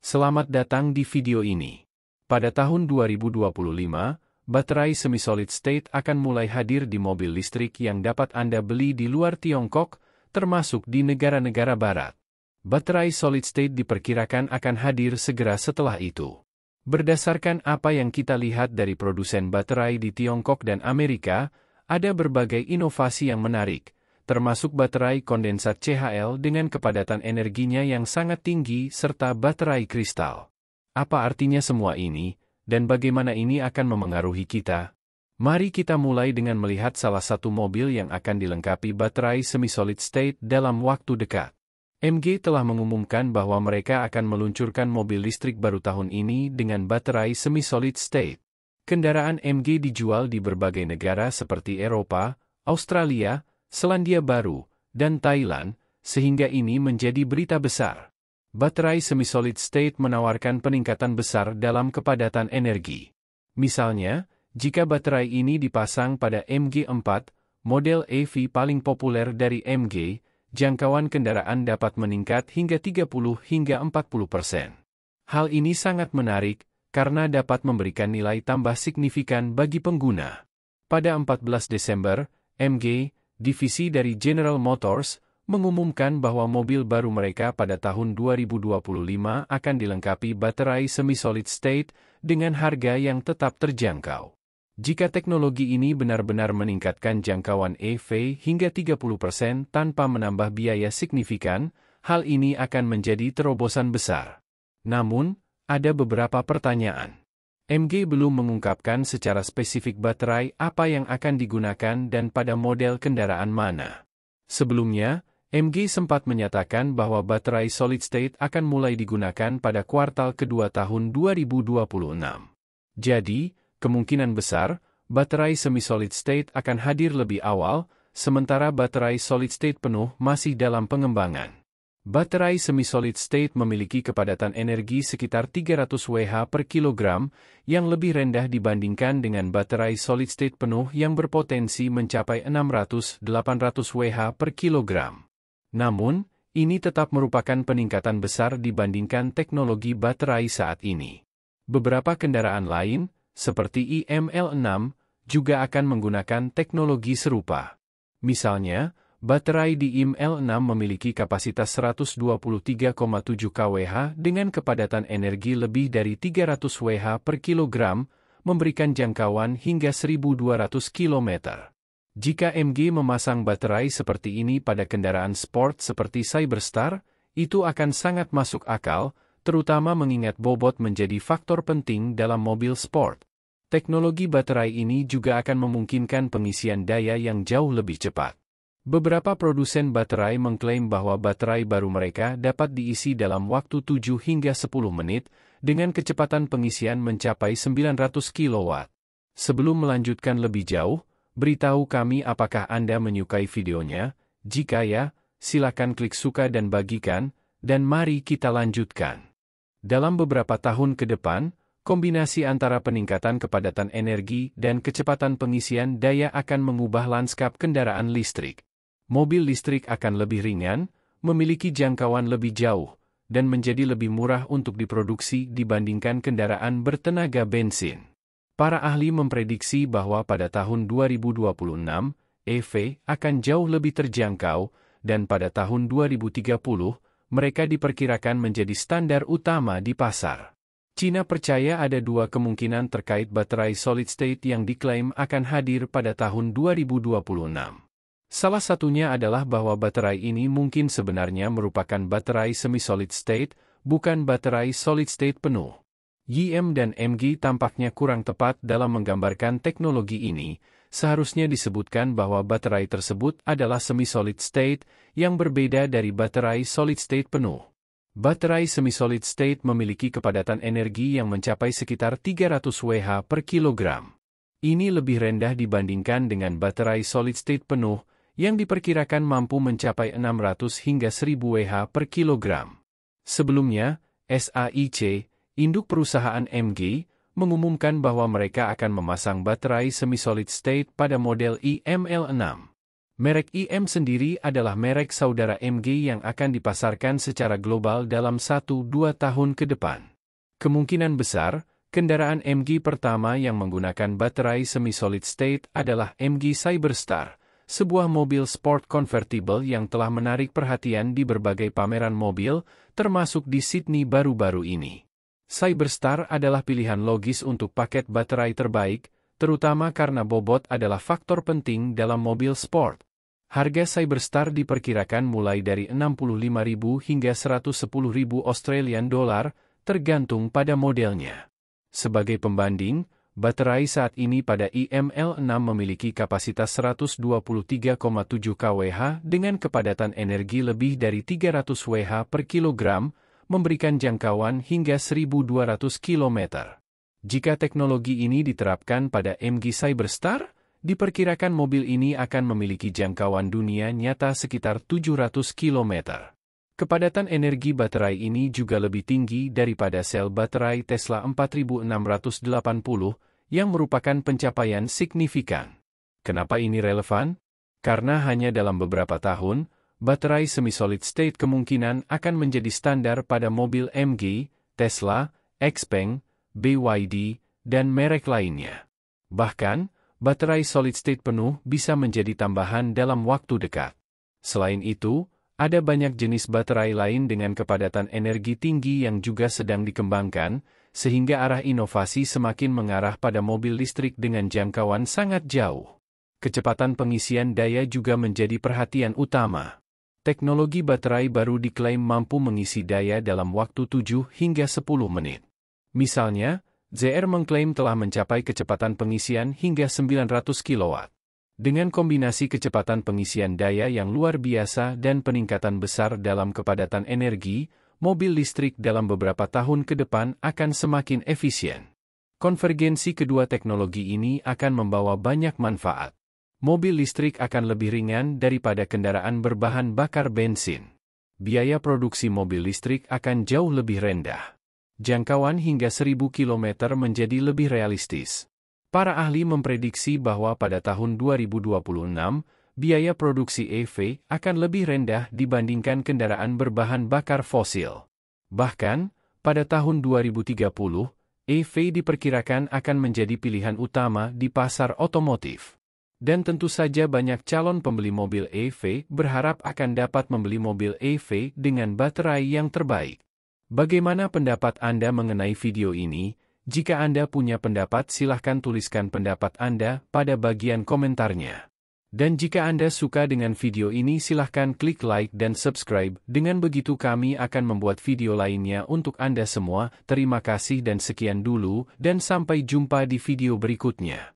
Selamat datang di video ini. Pada tahun 2025, baterai semi-solid state akan mulai hadir di mobil listrik yang dapat Anda beli di luar Tiongkok, termasuk di negara-negara barat. Baterai solid state diperkirakan akan hadir segera setelah itu. Berdasarkan apa yang kita lihat dari produsen baterai di Tiongkok dan Amerika, ada berbagai inovasi yang menarik, termasuk baterai kondensat CHL dengan kepadatan energinya yang sangat tinggi serta baterai kristal. Apa artinya semua ini, dan bagaimana ini akan memengaruhi kita? Mari kita mulai dengan melihat salah satu mobil yang akan dilengkapi baterai semi-solid state dalam waktu dekat. MG telah mengumumkan bahwa mereka akan meluncurkan mobil listrik baru tahun ini dengan baterai semi-solid state. Kendaraan MG dijual di berbagai negara seperti Eropa, Australia, Selandia Baru, dan Thailand, sehingga ini menjadi berita besar. Baterai semi-solid state menawarkan peningkatan besar dalam kepadatan energi. Misalnya, jika baterai ini dipasang pada MG4, model EV paling populer dari MG, jangkauan kendaraan dapat meningkat hingga 30 hingga 40%. Hal ini sangat menarik, karena dapat memberikan nilai tambah signifikan bagi pengguna. Pada 14 Desember, MG, divisi dari General Motors, mengumumkan bahwa mobil baru mereka pada tahun 2025 akan dilengkapi baterai semi-solid state dengan harga yang tetap terjangkau. Jika teknologi ini benar-benar meningkatkan jangkauan EV hingga 30% tanpa menambah biaya signifikan, hal ini akan menjadi terobosan besar. Namun, ada beberapa pertanyaan. MG belum mengungkapkan secara spesifik baterai apa yang akan digunakan dan pada model kendaraan mana. Sebelumnya, MG sempat menyatakan bahwa baterai solid state akan mulai digunakan pada kuartal kedua tahun 2026. Jadi, kemungkinan besar, baterai semi-solid state akan hadir lebih awal, sementara baterai solid state penuh masih dalam pengembangan. Baterai semi-solid state memiliki kepadatan energi sekitar 300 Wh per kilogram, yang lebih rendah dibandingkan dengan baterai solid state penuh yang berpotensi mencapai 600-800 Wh per kilogram. Namun, ini tetap merupakan peningkatan besar dibandingkan teknologi baterai saat ini. Beberapa kendaraan lain, seperti IML6, juga akan menggunakan teknologi serupa. Misalnya, baterai di IML6 memiliki kapasitas 123,7 kWh dengan kepadatan energi lebih dari 300 Wh per kilogram, memberikan jangkauan hingga 1.200 km. Jika MG memasang baterai seperti ini pada kendaraan sport seperti Cyberstar, itu akan sangat masuk akal, terutama mengingat bobot menjadi faktor penting dalam mobil sport. Teknologi baterai ini juga akan memungkinkan pengisian daya yang jauh lebih cepat. Beberapa produsen baterai mengklaim bahwa baterai baru mereka dapat diisi dalam waktu 7 hingga 10 menit, dengan kecepatan pengisian mencapai 900 kW. Sebelum melanjutkan lebih jauh, beritahu kami apakah Anda menyukai videonya. Jika ya, silakan klik suka dan bagikan, dan mari kita lanjutkan. Dalam beberapa tahun ke depan, kombinasi antara peningkatan kepadatan energi dan kecepatan pengisian daya akan mengubah lanskap kendaraan listrik. Mobil listrik akan lebih ringan, memiliki jangkauan lebih jauh, dan menjadi lebih murah untuk diproduksi dibandingkan kendaraan bertenaga bensin. Para ahli memprediksi bahwa pada tahun 2026, EV akan jauh lebih terjangkau, dan pada tahun 2030, mereka diperkirakan menjadi standar utama di pasar. China percaya ada dua kemungkinan terkait baterai solid state yang diklaim akan hadir pada tahun 2026. Salah satunya adalah bahwa baterai ini mungkin sebenarnya merupakan baterai semi-solid state, bukan baterai solid state penuh. YM dan MG tampaknya kurang tepat dalam menggambarkan teknologi ini, seharusnya disebutkan bahwa baterai tersebut adalah semi-solid state, yang berbeda dari baterai solid state penuh. Baterai semi-solid state memiliki kepadatan energi yang mencapai sekitar 300 Wh per kilogram. Ini lebih rendah dibandingkan dengan baterai solid state penuh, yang diperkirakan mampu mencapai 600 hingga 1000 Wh per kilogram. Sebelumnya, SAIC, induk perusahaan MG, mengumumkan bahwa mereka akan memasang baterai semi-solid state pada model IML6. Merek IM sendiri adalah merek saudara MG yang akan dipasarkan secara global dalam 1-2 tahun ke depan. Kemungkinan besar, kendaraan MG pertama yang menggunakan baterai semi-solid state adalah MG Cyberstar, sebuah mobil sport convertible yang telah menarik perhatian di berbagai pameran mobil, termasuk di Sydney baru-baru ini. Cyberstar adalah pilihan logis untuk paket baterai terbaik, terutama karena bobot adalah faktor penting dalam mobil sport. Harga Cyberstar diperkirakan mulai dari 65.000 hingga 110.000 Australian dollar, tergantung pada modelnya. Sebagai pembanding, baterai saat ini pada IML6 memiliki kapasitas 123,7 kWh dengan kepadatan energi lebih dari 300 Wh per kilogram, memberikan jangkauan hingga 1.200 km. Jika teknologi ini diterapkan pada MG Cyberstar, diperkirakan mobil ini akan memiliki jangkauan dunia nyata sekitar 700 km. Kepadatan energi baterai ini juga lebih tinggi daripada sel baterai Tesla 4680, yang merupakan pencapaian signifikan. Kenapa ini relevan? Karena hanya dalam beberapa tahun, baterai semi-solid state kemungkinan akan menjadi standar pada mobil MG, Tesla, XPeng, BYD, dan merek lainnya. Bahkan, baterai solid state penuh bisa menjadi tambahan dalam waktu dekat. Selain itu, ada banyak jenis baterai lain dengan kepadatan energi tinggi yang juga sedang dikembangkan, sehingga arah inovasi semakin mengarah pada mobil listrik dengan jangkauan sangat jauh. Kecepatan pengisian daya juga menjadi perhatian utama. Teknologi baterai baru diklaim mampu mengisi daya dalam waktu 7 hingga 10 menit. Misalnya, ZR mengklaim telah mencapai kecepatan pengisian hingga 900 kW. Dengan kombinasi kecepatan pengisian daya yang luar biasa dan peningkatan besar dalam kepadatan energi, mobil listrik dalam beberapa tahun ke depan akan semakin efisien. Konvergensi kedua teknologi ini akan membawa banyak manfaat. Mobil listrik akan lebih ringan daripada kendaraan berbahan bakar bensin. Biaya produksi mobil listrik akan jauh lebih rendah. Jangkauan hingga 1.000 km menjadi lebih realistis. Para ahli memprediksi bahwa pada tahun 2026, biaya produksi EV akan lebih rendah dibandingkan kendaraan berbahan bakar fosil. Bahkan, pada tahun 2030, EV diperkirakan akan menjadi pilihan utama di pasar otomotif. Dan tentu saja banyak calon pembeli mobil EV berharap akan dapat membeli mobil EV dengan baterai yang terbaik. Bagaimana pendapat Anda mengenai video ini? Jika Anda punya pendapat, silahkan tuliskan pendapat Anda pada bagian komentarnya. Dan jika Anda suka dengan video ini, silahkan klik like dan subscribe. Dengan begitu kami akan membuat video lainnya untuk Anda semua. Terima kasih dan sekian dulu, dan sampai jumpa di video berikutnya.